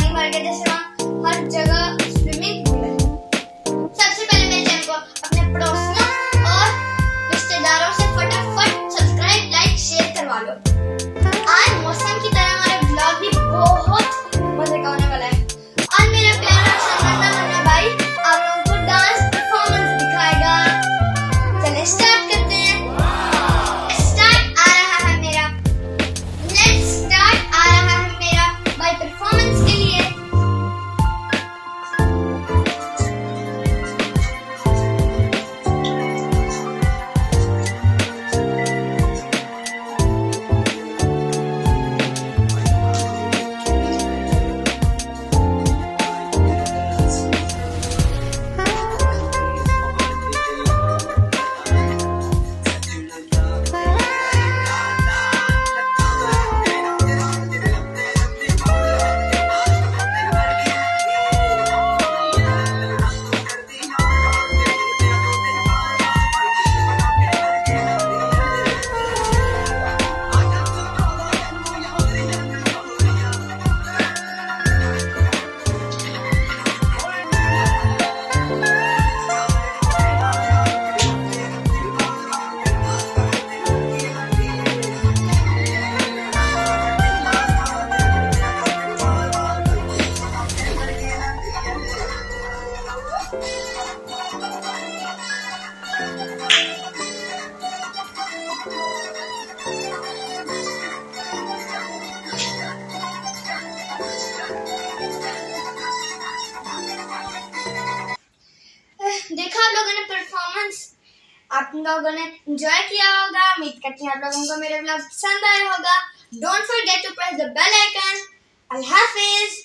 पानी भर गया, जैसे वहाँ हर जगह स्विमिंग पूल है। सबसे पहले मेरे चैनल को अपने पड़ोसियों और रिश्तेदारों से फटाफट सब्सक्राइब, लाइक, शेयर करवा लो। आज मौसम की तरह हमारे ब्लॉग भी बहुत मजे का होने वाला है। आज मेरा प्यारा शर्मांदा मुन्ना भाई आप लोगों को डांस परफॉर्मेंस दिखाएगा। चलिए स्टार्ट करते हैं। स्टार्ट आ रहा है मेरा, लेट्स स्टार्ट आ रहा है मेरा भाई परफॉर्मेंस के लिए। देखा आप लोगों ने परफॉर्मेंस, आप लोगों ने एंजॉय किया होगा। उम्मीद करती हूँ आप लोगों को मेरा ब्लॉग पसंद आया होगा। Don't forget to press the bell icon. अल्लाह हाफिज।